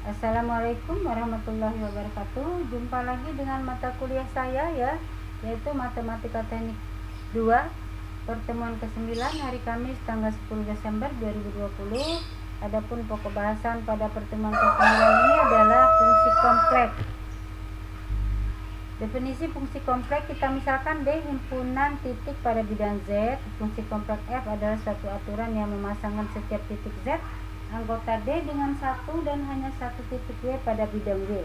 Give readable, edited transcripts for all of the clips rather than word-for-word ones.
Assalamualaikum warahmatullahi wabarakatuh. Jumpa lagi dengan mata kuliah saya ya, yaitu Matematika Teknik 2, pertemuan ke-9 hari Kamis tanggal 10 Desember 2020. Adapun pokok bahasan pada pertemuan ke-9 ini adalah fungsi kompleks. Definisi fungsi kompleks kita misalkan D himpunan titik pada bidang Z. Fungsi kompleks F adalah suatu aturan yang memasangkan setiap titik Z anggota D dengan satu dan hanya satu titik W pada bidang W,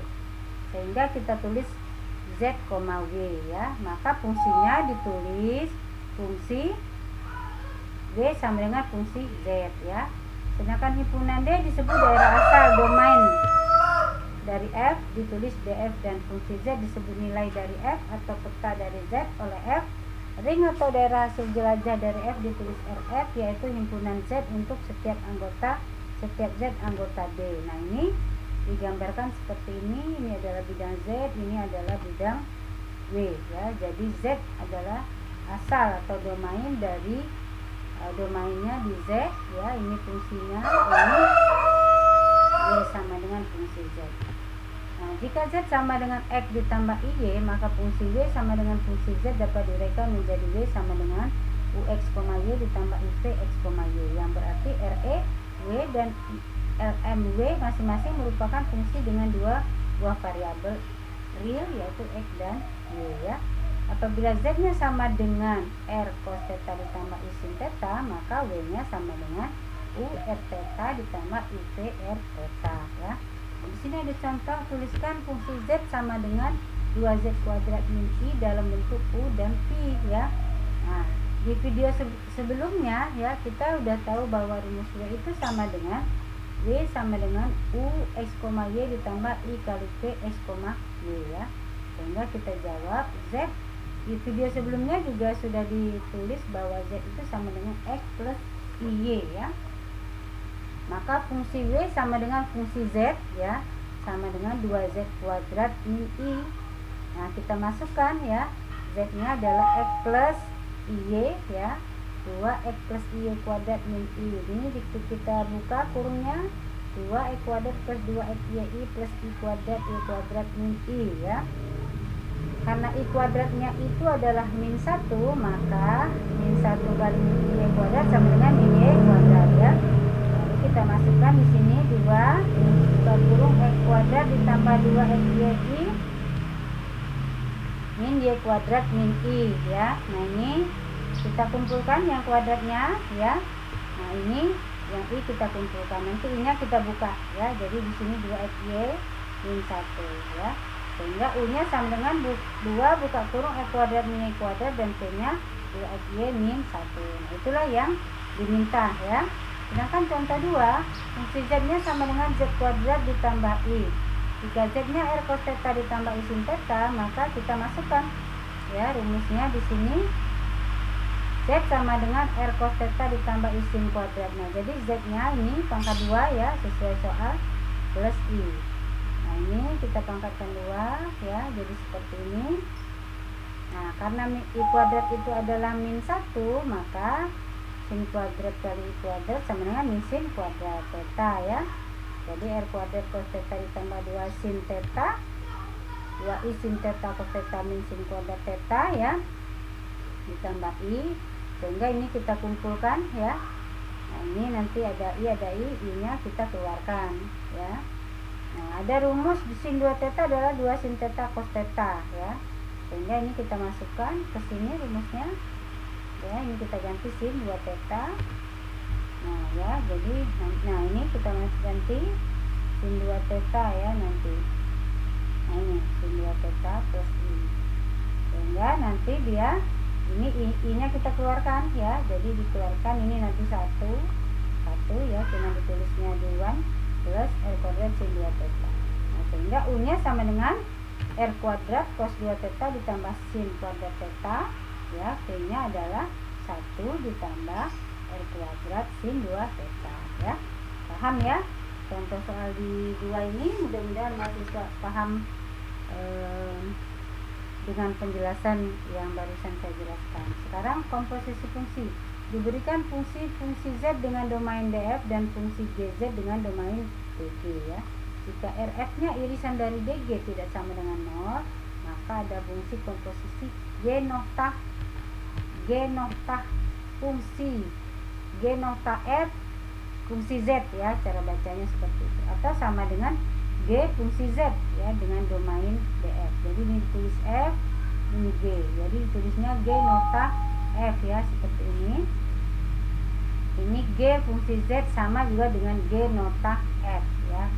sehingga kita tulis Z, W ya. Maka fungsinya ditulis fungsi W sama dengan fungsi Z ya. Sedangkan himpunan D disebut daerah asal domain dari F, ditulis DF, dan fungsi Z disebut nilai dari F atau peta dari Z oleh F. Ring atau daerah hasil jelajah dari F ditulis RF, yaitu himpunan Z untuk setiap Z anggota D. Nah, ini digambarkan seperti ini. Ini adalah bidang Z, ini adalah bidang W ya. Jadi Z adalah asal atau domain dari domainnya di Z ya. Ini fungsinya, ini W sama dengan fungsi Z. Nah, jika Z sama dengan X ditambah IY, maka fungsi W sama dengan fungsi Z dapat diuraikan menjadi W sama dengan UX, Y ditambah IV X, Y, yang berarti RE W dan LMW masing-masing merupakan fungsi dengan dua buah variabel real, yaitu X dan Y ya. Apabila Z-nya sama dengan R cos theta ditambah I sin theta, maka W-nya sama dengan U R theta ditambah IV R theta ya. Di sini ada contoh, tuliskan fungsi Z sama dengan 2Z kuadrat min I dalam bentuk U dan P ya. Nah, di video sebelumnya ya, kita udah tahu bahwa rumus W itu sama dengan W sama dengan U X, Y ditambah I kali P X, Y ya. Sehingga kita jawab Z. Di video sebelumnya juga sudah ditulis bahwa Z itu sama dengan X plus IY ya. Maka fungsi W sama dengan fungsi Z ya, sama dengan 2Z kuadrat min I. Nah, kita masukkan ya, Z-nya adalah X plus IY ya, 2X plus IY kuadrat min I. Ini kita buka kurungnya, 2X kuadrat plus 2X YI plus I kuadrat min I ya. Karena I kuadratnya itu adalah min 1, maka min 1 kali min I kuadrat sama dengan min Y kuadrat ya. Lalu kita masukkan di sini 2 buka kurung X kuadrat ditambah 2X YI min Y kuadrat min I ya. Nah, ini kita kumpulkan yang kuadratnya ya. Nah, ini yang I kita kumpulkan, nanti I nya kita buka ya. Jadi di sini 2XY min 1 ya. Sehingga U nya sama dengan 2 buka kurung X kuadrat min Y kuadrat dan P nya 2XY min 1. Nah, itulah yang diminta ya. Sedangkan contoh 2, fungsi Z nya sama dengan Z kuadrat ditambah I. Jika Z nya R cos theta ditambah I sin theta, maka kita masukkan ya rumusnya di sini. Z sama dengan R cos theta ditambah I sin kuadrat. Nah, jadi Z nya ini pangkat 2 ya, sesuai soal, plus I. Nah, ini kita pangkatkan 2 ya, jadi seperti ini. Nah, karena I kuadrat itu adalah min 1, maka sin kuadrat kali I kuadrat sama dengan min sin kuadrat theta ya. Jadi R kuadrat cos theta ditambah 2 sin theta, 2I sin theta cos theta min sin kuadrat theta ya, ditambah I. Sehingga ini kita kumpulkan ya. Nah, ini nanti ada I nya kita keluarkan ya. Nah, ada rumus di sin 2 theta adalah 2 sin theta cos theta ya. Sehingga ini kita masukkan ke sini rumusnya ya. Ini kita ganti sin 2 theta. Nah ya, jadi nah ini kita ganti sin 2 theta ya nanti. Nah, ini sin 2 theta plus I. Sehingga nanti dia ini I nya kita keluarkan ya. Jadi dikeluarkan ini nanti 1 ya, cuma ditulisnya 2 plus R kuadrat sin 2 theta. Nah, sehingga U nya sama dengan R kuadrat cos 2 theta ditambah sin kuadrat theta ya. P nya adalah 1 ditambah R kuadrat sin 2 theta ya. Paham ya contoh soal di 2 ini? Mudah-mudahan mahasiswa paham dengan penjelasan yang barusan saya jelaskan. Sekarang komposisi fungsi. Diberikan fungsi Z dengan domain DF dan fungsi GZ dengan domain DG ya. Jika RF-nya irisan dari DG tidak sama dengan 0, maka ada fungsi komposisi G nota fungsi G nota F fungsi Z ya, cara bacanya seperti itu, atau sama dengan G fungsi Z ya dengan domain DF. Jadi ini ditulis F, ini G, jadi ditulisnya G nota F ya, seperti ini. Ini G fungsi Z sama juga dengan G nota F ya,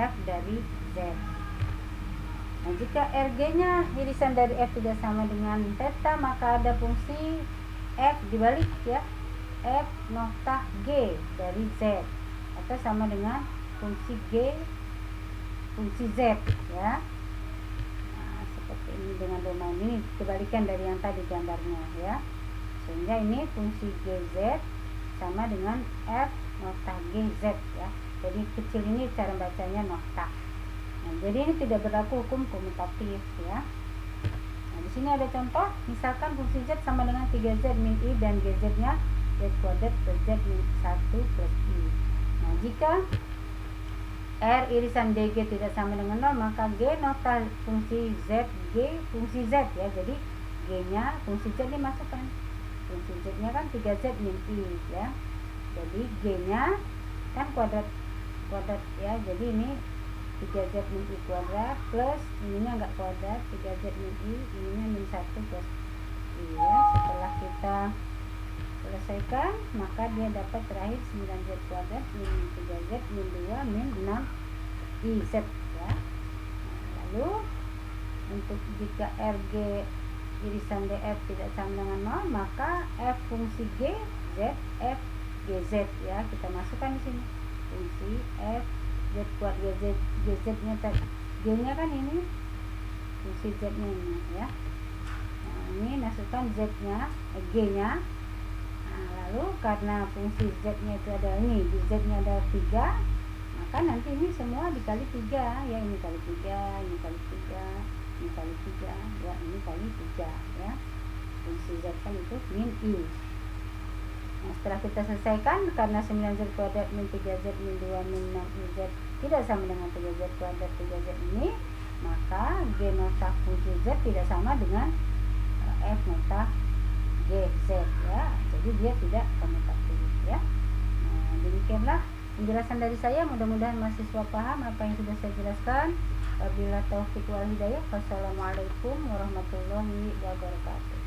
F dari Z. Nah, jika RG-nya irisan dari F tidak sama dengan theta, maka ada fungsi F dibalik ya, F nota G dari Z, atau sama dengan fungsi G fungsi Z ya. Nah, seperti ini dengan domain ini, kebalikan dari yang tadi gambarnya ya. Sehingga ini fungsi GZ sama dengan F nota GZ ya. Jadi kecil ini cara bacanya nota. Nah, jadi ini tidak berlaku hukum komutatif ya. Nah, di sini ada contoh, misalkan fungsi Z sama dengan 3Z min I dan GZ-nya Z kuadrat plus Z min 1 plus I. Nah, jika R irisan DG tidak sama dengan 0, maka G nota fungsi Z G fungsi Z ya. Jadi G-nya fungsi Z dimasukkan. Fungsi Z-nya kan 3Z min I ya. Jadi G-nya kan kuadrat ya. Jadi ini 3Z min I kuadrat plus ininya enggak kuadrat, 3Z min I, ininya min 1 plus I ya. Setelah kita selesaikan, maka dia dapat terakhir 9Z kuadrat min 3Z min 2 min 6 IZ ya. Lalu untuk jika RG irisan DF tidak sama dengan 0, maka F fungsi G Z F GZ ya, kita masukkan di sini fungsi F Z kuadrat GZ-nya tadi, G-nya kan ini fungsi Z-nya ini ya. Nah, ini masukkan Z-nya G-nya. Nah, lalu karena fungsi Z-nya itu ada ini, di Z-nya ada 3, maka nanti ini semua dikali 3 ya, ini kali 3, ini kali 3, ini kali 3 ya, ini kali 3 ya. Fungsi Z kan itu min I. Nah, setelah kita selesaikan, karena 9Z kuadrat min 3Z min 2 min 6 IZ tidak sama dengan 3Z kuadrat 3Z ini, maka G nota fungsi Z tidak sama dengan F nota GZ ya. Jadi dia tidak komutatif ya. Nah, demikianlah penjelasan dari saya, mudah-mudahan mahasiswa paham apa yang sudah saya jelaskan. Wabillahi taufiq wal hidayah. Wassalamualaikum warahmatullahi wabarakatuh.